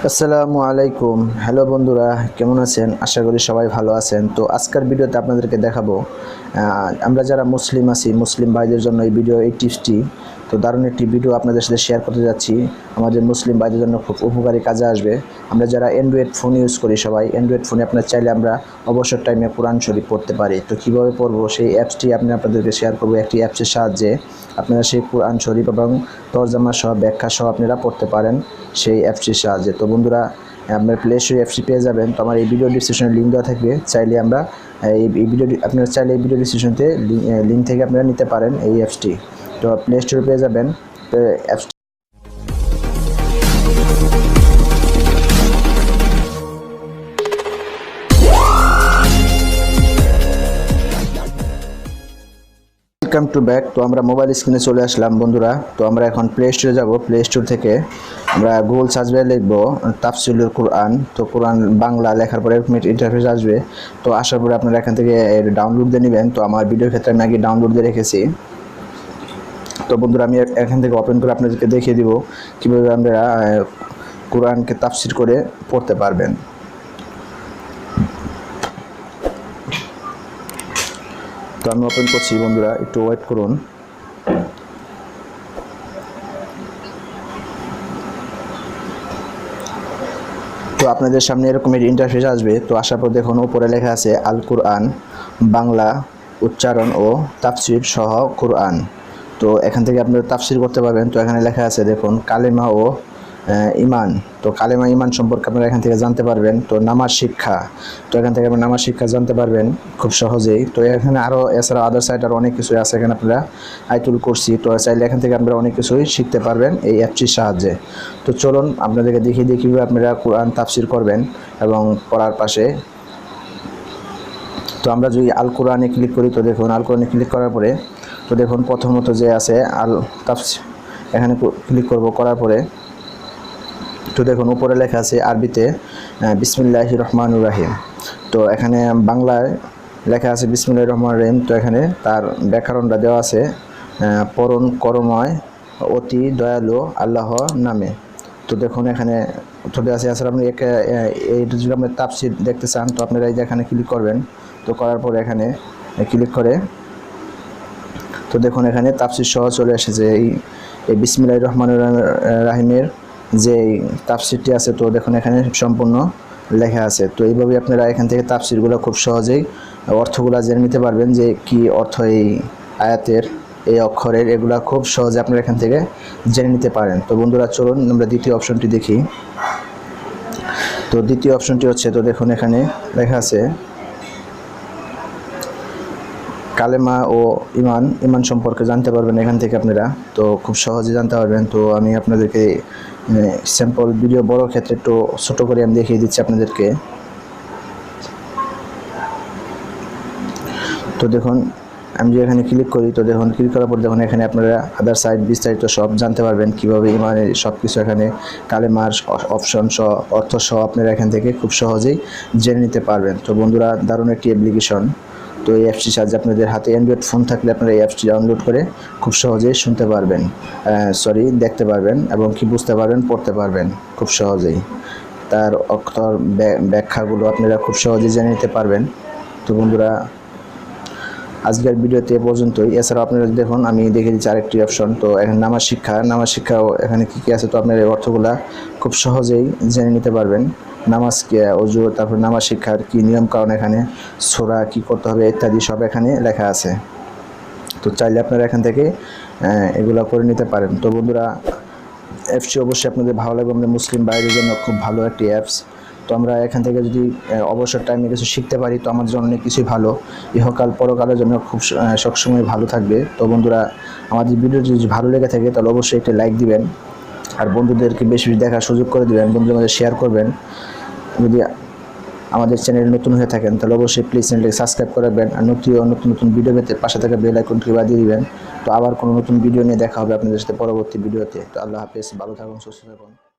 আসসালামু আলাইকুম। হ্যালো বন্ধুরা, কেমন আছেন? আশা করি সবাই ভালো আছেন। তো আজকের ভিডিওতে আপনাদেরকে দেখাবো আমরা যারা মুসলিম আছি, মুসলিম ভাইদের জন্য এই টিপসটি তো দারুণ একটি ভিডিও আপনাদের সাথে শেয়ার করতে যাচ্ছি। আমাদের মুসলিম ভাইদের জন্য খুব উপকারী কাজে আসবে। আমরা যারা অ্যান্ড্রয়েড ফোন ইউজ করি, সবাই অ্যান্ড্রয়েড ফোনে আপনার চাইলে আমরা অবসর টাইমে কোরআন শরীফ পড়তে পারি। তো কীভাবে পড়বো সেই অ্যাপসটি আপনাদেরকে শেয়ার করবো। একটি অ্যাপসের সাহায্যে আপনারা সেই কোরআন শরীফ এবং তরজামা সহ ব্যাখ্যা সহ আপনারা পড়তে পারেন সেই অ্যাপসটির সাহায্যে। তো বন্ধুরা, আপনার প্লে স্টোরে অ্যাপসটি পেয়ে যাবেন। তো আমার এই ভিডিও ডিসক্রিপশনে লিঙ্ক দেওয়া থাকবে, চাইলে আমরা এই ভিডিওটি আপনারা চাইলে এই ভিডিও ডিসক্রিপশনতে লিঙ্ক থেকে আপনারা নিতে পারেন এই অ্যাপসটি। তো প্লে স্টোরে পেয়ে যাবেন অ্যাপসটি। Welcome to back. তো আমরা মোবাইল স্ক্রিনে চলে আসলাম বন্ধুরা। তো আমরা এখন প্লে স্টোরে যাব। প্লে স্টোর থেকে আমরা গুগল সার্চ বারে লিখব তাফসিরুল কোরআন। তো কোরআন বাংলা লেখার পরে ইন্টারফেস আসবে। তো আসার পরে আপনারা এখান থেকে ডাউনলোড দিয়ে নেবেন। তো আমার ভিডিওর ক্ষেত্রে আমি আগে ডাউনলোড দিয়ে রেখেছি। তো বন্ধুরা, আমি এখান থেকে ওপেন করে আপনাদেরকে দেখিয়ে দিব কীভাবে আপনারা কোরআনকে তাফসির করে পড়তে পারবেন। তো আমি ওপেন করছি বন্ধুরা, একটু ওয়েট করুন। তো আপনাদের সামনে এরকমের ইন্টারফেস আসবে। তো আসার পর দেখুন উপরে লেখা আছে আল কোরআন বাংলা উচ্চারণ ও তাফসির সহ কোরআন। তো এখান থেকে আপনারা তাফসির করতে পারবেন। তো এখানে লেখা আছে দেখুন কালেমা ও ইমান। তো কালেমা ইমান সম্পর্কে আপনারা এখান থেকে জানতে পারবেন। তো নামাজ শিক্ষা, তো এখান থেকে আপনারা নামাজ শিক্ষা জানতে পারবেন খুব সহজেই। তো এখানে আরও এছাড়া আদার সাইড আরও অনেক কিছুই আছে। এখানে আপনারা আয়াতুল কুরসি, তো চাইলে এখান থেকে আপনারা অনেক কিছুই শিখতে পারবেন এই অ্যাপটির সাহায্যে। তো চলুন আপনাদেরকে দেখিয়ে দিয়ে কীভাবে আপনারা কোরআন তাফসির করবেন এবং পড়ার পাশে। তো আমরা যদি আল কোরআনে ক্লিক করি, তো দেখুন আল কোরআনে ক্লিক করার পরে তো দেখুন প্রথমত যে আছে আল তাফসির, এখানে ক্লিক করব। করার পরে তো দেখুন উপরে লেখা আছে আরবিতে বিসমিল্লাহির রহমানির রহিম। তো এখানে বাংলায় লেখা আছে বিসমিল্লাহির রহমানির রহিম। তো এখানে তার ব্যাকরণটা দেওয়া আছে পরম করময় অতি দয়ালু আল্লাহর নামে। তো দেখুন এখানে তো আছে। আসলে আপনি এই যদি আপনি তাফসির দেখতে চান, তো আপনারা এই যে এখানে ক্লিক করবেন। তো করার পরে এখানে ক্লিক করে তো দেখুন এখানে তাফসির সহ চলে এসেছে এই বিসমিল্লাহির রহমানির রহিমের যে তাফসিরটি আছে। তো দেখুন এখানে সম্পূর্ণ লেখা আছে। তো এইভাবে আপনারা এখান থেকে তাফসিরগুলো খুব সহজেই অর্থগুলো জেনে নিতে পারবেন, যে কি অর্থ এই আয়াতের, এই অক্ষরের, এগুলা খুব সহজে আপনারা এখান থেকে জেনে নিতে পারেন। তো বন্ধুরা চলুন আমরা দ্বিতীয় অপশনটি দেখি। তো দ্বিতীয় অপশনটি হচ্ছে, তো দেখুন এখানে লেখা আছে কালেমা ও ইমান সম্পর্কে জানতে পারবেন এখান থেকে আপনারা। তো খুব সহজে জানতে পারবেন। তো আমি আপনাদেরকে স্যাম্পল ভিডিও বড় ক্ষেত্রে একটু ছোট করে আমি দেখিয়ে দিচ্ছি আপনাদেরকে। তো দেখুন আমি যে এখানে ক্লিক করি, তো দেখুন ক্লিক করার পর দেখুন এখানে আপনারা আদার সাইড বিস্তারিত সব জানতে পারবেন, কীভাবে ইমানের সব কিছু এখানে কালেমার অপশন সহ অর্থ সহ আপনারা এখান থেকে খুব সহজেই জেনে নিতে পারবেন। তো বন্ধুরা, দারুণ একটি অ্যাপ্লিকেশন। তো এই অ্যাপসটির সাহায্যে আপনাদের হাতে অ্যান্ড্রয়েড ফোন থাকলে আপনারা এই অ্যাপসটি ডাউনলোড করে খুব সহজেই শুনতে পারবেন, দেখতে পারবেন এবং কি বুঝতে পারবেন, পড়তে পারবেন খুব সহজেই। তার অক্ষর ব্যাখ্যাগুলো আপনারা খুব সহজেই জেনে নিতে পারবেন। তো বন্ধুরা, আজকের ভিডিওতে পর্যন্তই। এছাড়াও আপনারা দেখুন আমি দেখে দিচ্ছি আরেকটি অপশন। তো এখানে নামাজ শিক্ষাও এখানে কী কী আছে, তো আপনারা এই অর্থগুলা খুব সহজেই জেনে নিতে পারবেন। নামাজ অজু, তারপর নামাজ শিক্ষার কী নিয়ম কারণ, এখানে সূরা কী করতে হবে ইত্যাদি সব এখানে লেখা আছে। তো চাইলে আপনারা এখান থেকে এগুলো করে নিতে পারেন। তো বন্ধুরা, অ্যাপসটি অবশ্যই আপনাদের ভালো লাগবে। আমাদের মুসলিম ভাইদের জন্য খুব ভালো একটি অ্যাপস। তো আমরা এখান থেকে যদি অবসর টাইমে কিছু শিখতে পারি, তো আমার জন্য অনেক কিছুই ভালো, ইহকাল পরকালের জন্য খুব সবসময় ভালো থাকবে। তো বন্ধুরা, আমাদের ভিডিওটি যদি ভালো লেগে থাকে তাহলে অবশ্যই একটি লাইক দিবেন, আর বন্ধুদেরকে বেশি বেশি দেখার সুযোগ করে দিবেন, বন্ধুদের মধ্যে শেয়ার করবেন। যদি আমাদের চ্যানেল নতুন হয়ে থাকেন তাহলে অবশ্যই প্লিজ চ্যানেলটি সাবস্ক্রাইব করবেন, আর নতুন ভিডিও পেতে পাশে থাকা বেল আইকনটি বাজিয়ে দিবেন। তো আবার কোনো নতুন ভিডিও নিয়ে দেখা হবে আপনাদের সাথে পরবর্তী ভিডিওতে। তো আল্লাহ হাফেজ, ভালো থাকুন, সুস্থ থাকুন।